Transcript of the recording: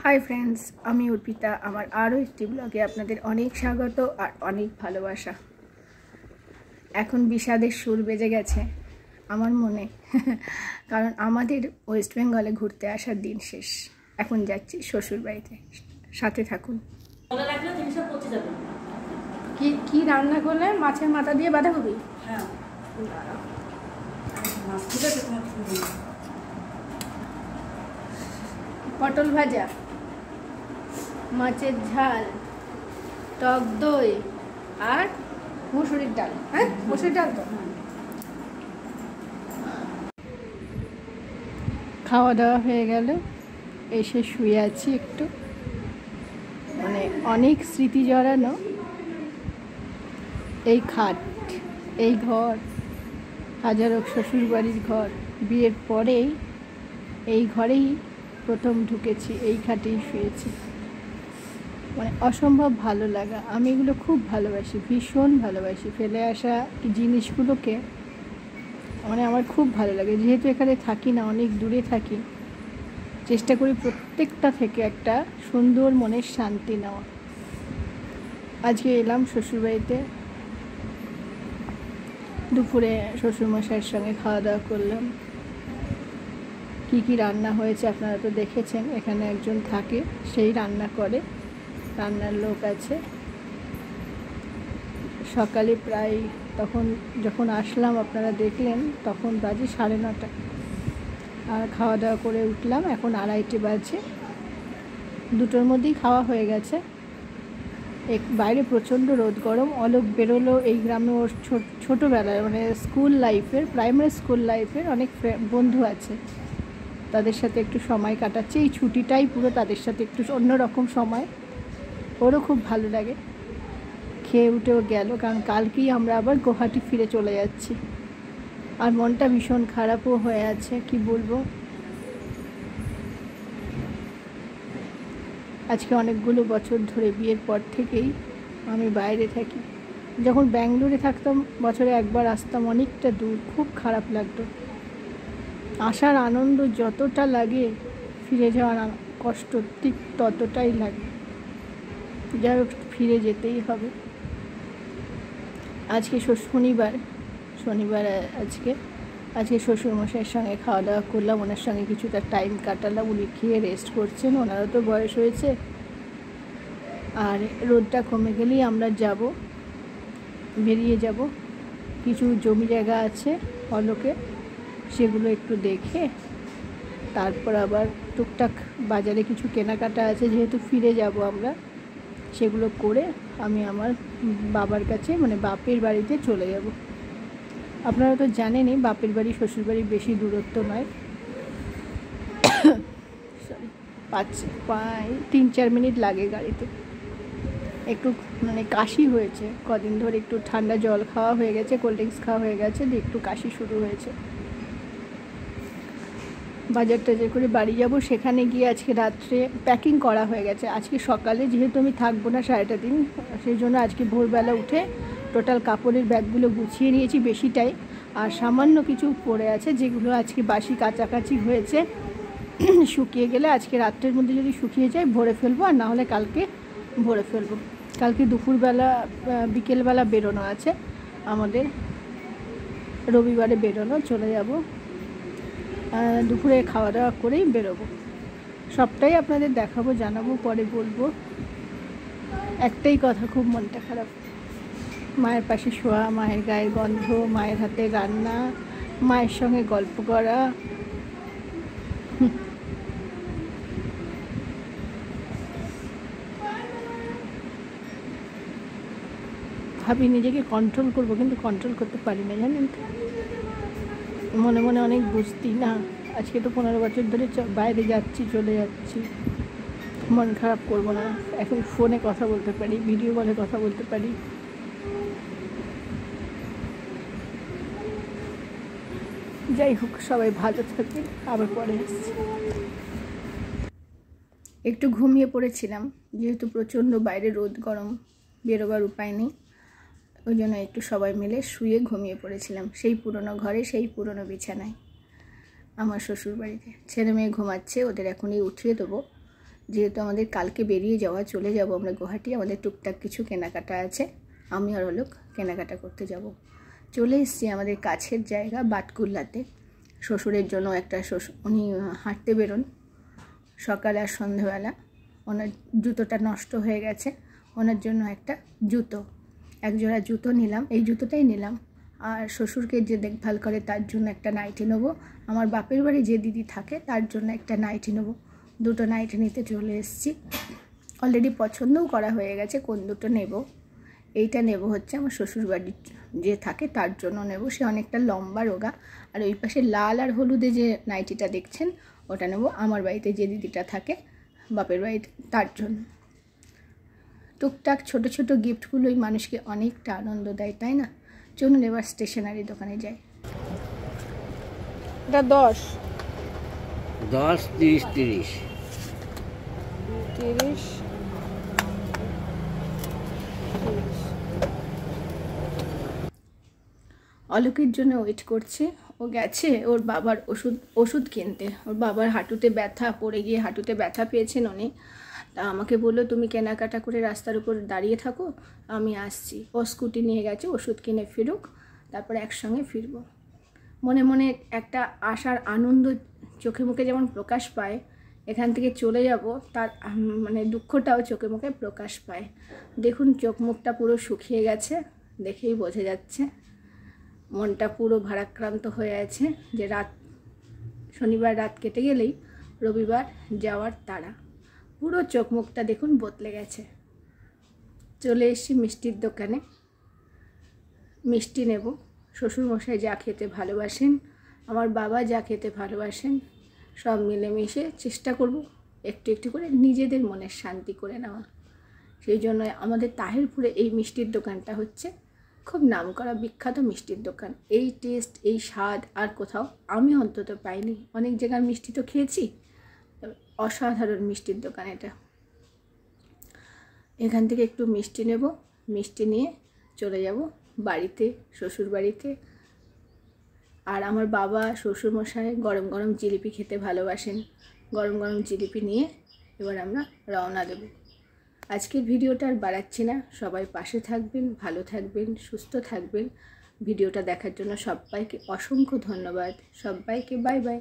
Hi friends আমি অর্পিতা আমার আরও একটি ব্লগে আপনাদের অনেক স্বাগত আর অনেক ভালোবাসা। এখন বিষাদের সুর বেজে গেছে আমার মনে, কারণ আমাদের ওয়েস্ট বেঙ্গলে ঘুরতে আসার দিন শেষ। এখন যাচ্ছি শ্বশুর বাড়িতে, সাথে থাকুন। কি কি রান্না করলে? মাছের মাথা দিয়ে বাঁধাকপি। হ্যাঁ, পটল ভাজা, মাছের ঝাল, টক দই আর মুসুরির ডাল। হ্যাঁ, মুসুরির ডাল তো। খাওয়া দাওয়া হয়ে গেল, এসে শুয়ে আছি একটু। মানে অনেক স্মৃতি জড়ানো এই খাট, এই ঘর, হাজারো শ্বশুর বাড়ির ঘর। বিয়ের পরেই এই ঘরেই প্রথম ঢুকেছি, এই খাটেই শুয়েছি। মানে অসম্ভব ভালো লাগা। আমি এগুলো খুব ভালোবাসি, ভীষণ ভালোবাসি। ফেলে আসা জিনিসগুলোকে মানে আমার খুব ভালো লাগে। যেহেতু এখানে থাকি না, অনেক দূরে থাকি, চেষ্টা করি প্রত্যেকটা থেকে একটা সুন্দর মনের শান্তি নেওয়া। আজকে এলাম শ্বশুরবাড়িতে, দুপুরে শ্বশুরমশাইয়ের সঙ্গে খাওয়া দাওয়া করলাম। কি কি রান্না হয়েছে আপনারা তো দেখেছেন। এখানে একজন থাকে, সেই রান্না করে, রান্নার লোক আছে। সকালে প্রায় তখন যখন আসলাম আপনারা দেখলেন, তখন বাজে 9:30, আর খাওয়া দাওয়া করে উঠলাম এখন 2:30 বাজে। 2টোর মধ্যেই খাওয়া হয়ে গেছে। বাইরে প্রচণ্ড রোদ গরম। অলোক বেরোলো এই গ্রামে, ওর ছোটোবেলায় মানে স্কুল লাইফের, প্রাইমারি স্কুল লাইফের অনেক বন্ধু আছে, তাদের সাথে একটু সময় কাটাচ্ছে। এই ছুটিটাই পুরো তাদের সাথে একটু অন্যরকম সময়, ওরও খুব ভালো লাগে। খেয়ে উঠেও গেল, কারণ কালকেই আমরা আবার গুয়াহাটি ফিরে চলে যাচ্ছি। আর মনটা ভীষণ খারাপও হয়ে আছে, কি বলবো। আজকে অনেকগুলো বছর ধরে, বিয়ের পর থেকেই আমি বাইরে থাকি। যখন ব্যাঙ্গালোরে থাকতাম বছরে একবার আসতাম, অনেকটা দূর, খুব খারাপ লাগতো। আসার আনন্দ যতটা লাগে, ফিরে যাওয়ার কষ্ট ঠিক ততটাই লাগে। যাই হোক, ফিরে যেতেই হবে। আজকে শনিবার আজকে শ্বশুরমশাইয়ের সঙ্গে খাওয়া দাওয়া করলাম, ওনার সঙ্গে কিছুটা টাইম কাটালাম। উনি খেয়ে রেস্ট করছেন, ওনারও তো বয়স হয়েছে। আর রোদটা কমে গেলেই আমরা বেরিয়ে যাব। কিছু জমি জায়গা আছে অলোকে, সেগুলো একটু দেখে তারপর আবার টুকটাক বাজারে কিছু কেনাকাটা আছে, যেহেতু ফিরে যাব আমরা, সেগুলো করে আমি আমার বাবার কাছে মানে বাপের বাড়িতে চলে যাব। আপনারা তো জানেনই, বাপের বাড়ি শ্বশুর বাড়ি বেশি দূরত্ব নয়, 3-4 মিনিট লাগে গাড়িতে। একটু মানে কাশি হয়েছে কদিন ধরে, একটু ঠান্ডা জল খাওয়া হয়ে গেছে, কোল্ড ড্রিঙ্কস খাওয়া হয়ে গেছে, দিয়ে একটু কাশি শুরু হয়েছে। বাজার টাজার করে বাড়ি যাব। সেখানে গিয়ে আজকে রাত্রে প্যাকিং করা হয়ে গেছে। আজকে সকালে যেহেতু আমি থাকবো না সারাটা দিন, সেই জন্য আজকে ভোরবেলা উঠে টোটাল কাপড়ের ব্যাগগুলো গুছিয়ে নিয়েছি, বেশিটাই। আর সামান্য কিছু পড়ে আছে, যেগুলো আজকে বাসি কাছাকাছি হয়েছে। শুকিয়ে গেলে আজকে রাত্রের মধ্যে যদি শুকিয়ে যায় ভরে ফেলবো, আর না হলে কালকে ভরে ফেলবো। কালকে দুপুরবেলা বিকেলবেলা বেরোনো আছে আমাদের, রবিবারে বেরোনো, চলে যাব। দুপুরে খাওয়া দাওয়া করেই বেরোবো। সবটাই আপনাদের দেখাবো, জানাবো, পরে বলবো। একটাই কথা, খুব মনটা খারাপ। মায়ের পাশে শোয়া, মায়ের গায়ের গন্ধ, মায়ের হাতে রান্না, মায়ের সঙ্গে গল্প করা। ভাবি নিজেকে কন্ট্রোল করবো, কিন্তু কন্ট্রোল করতে পারি না, জানেন তো। মনে মনে অনেক বুঝতি না। আজকে তো 15 বছর ধরে বাইরে যাচ্ছি, চলে যাচ্ছি, মন খারাপ করবো না। এখন ফোনে কথা বলতে পারি, ভিডিও কলে কথা বলতে পারি। যাই হোক, সবাই ভালো থাকবেন, আবার পরে আসছি। একটু ঘুমিয়ে পড়েছিলাম, যেহেতু প্রচণ্ড বাইরে রোদ গরম, বেরোবার উপায় নেই, ওই জন্য একটু সবাই মিলে শুয়ে ঘুমিয়ে পড়েছিলাম, সেই পুরনো ঘরে, সেই পুরনো বিছানায়। আমার শ্বশুর বাড়িতে ছেলে মেয়ে ঘুমাচ্ছে, ওদের এখনই উঠিয়ে দেবো, যেহেতু আমাদের কালকে বেরিয়ে যাওয়া, চলে যাব আমরা গুয়াহাটি, আমাদের টুকটাক কিছু কেনাকাটা আছে, আমি আর অলোক কেনাকাটা করতে যাব। চলে এসেছি আমাদের কাছের জায়গা বাটকুল্লাতে। শ্বশুরের জন্য একটা উনি হাঁটতে বেরোন সকালে আর সন্ধ্যাবেলা, ওনার জুতোটা নষ্ট হয়ে গেছে, ওনার জন্য একটা জুতো, একজোড়া জুতো নিলাম, এই জুতোটাই নিলাম। আর শ্বশুরকে যে দেখভাল করে তার জন্য একটা নাইটি নেবো, আমার বাপের বাড়ি যে দিদি থাকে তার জন্য একটা নাইটি নেবো। দুটো নাইটি নিতে চলে এসেছি। অলরেডি পছন্দও করা হয়ে গেছে কোন দুটো নেব। এইটা নেব হচ্ছে আমার শ্বশুর বাড়ির যে থাকে তার জন্য নেব, সে অনেকটা লম্বা রোগা। আর ওই পাশে লাল আর হলুদে যে নাইটিটা দেখছেন ওটা নেব আমার বাড়িতে যে দিদিটা থাকে বাপের বাড়িতে, তার জন্য। টুকটাক ছোট ছোট গিফটগুলোই মানুষকে অনেকটা আনন্দ দেয়, তাই না? চলুন এবার স্টেশনারি দোকানে যাই। এটা 10 30 30 অলোকের জন্য ওয়েট করছে। ও গেছে ওর বাবার ওষুধ কিনতে। ওর বাবার হাঁটুতে ব্যথা, পড়ে গিয়ে হাঁটুতে ব্যথা পেয়েছেন উনি। তা আমাকে বললো তুমি কেনাকাটা করে রাস্তার উপর দাঁড়িয়ে থাকো, আমি আসছি। ও স্কুটি নিয়ে গেছে, ওষুধ কিনে ফিরুক, তারপরে একসঙ্গে ফিরবো। মনে মনে একটা আশার আনন্দ চোখে মুখে যেমন প্রকাশ পায়, এখান থেকে চলে যাব তার মানে দুঃখটাও চোখে মুখে প্রকাশ পায়। দেখুন চোখ মুখটা পুরো শুকিয়ে গেছে, দেখেই বোঝা যাচ্ছে। মনটা পুরো ভারাক্রান্ত হয়ে আছে যে শনিবার রাত কেটে গেলেই রবিবার যাওয়ার তাড়া। পুরো চোখ মুখটা দেখুন বদলে গেছে। চলে এসেছি মিষ্টির দোকানে, মিষ্টি নেব। শ্বশুরমশাই যা খেতে ভালোবাসেন, আমার বাবা যা খেতে ভালোবাসেন, সব মিলেমিশে চেষ্টা করব একটু একটু করে নিজেদের মনের শান্তি করে নেওয়া। সেই জন্য আমাদের তাহিরপুরে এই মিষ্টির দোকানটা হচ্ছে খুব নামকরা বিখ্যাত মিষ্টির দোকান। এই টেস্ট, এই স্বাদ আর কোথাও আমি অন্তত পাইনি। অনেক জায়গার মিষ্টি তো খেয়েছি, অসাধারণ মিষ্টির দোকান এটা। এখান থেকে একটু মিষ্টি নেব, মিষ্টি নিয়ে চলে যাব বাড়িতে, শ্বশুর বাড়িতে। আর আমার বাবা শ্বশুরমশাই গরম গরম জিলিপি খেতে ভালোবাসেন, গরম গরম জিলিপি নিয়ে এবার আমরা রওনা দেব। আজকের ভিডিওটা আর বাড়াচ্ছি না, সবাই পাশে থাকবেন, ভালো থাকবেন, সুস্থ থাকবেন। ভিডিওটা দেখার জন্য সবাইকে অসংখ্য ধন্যবাদ। সবাইকে বাই বাই।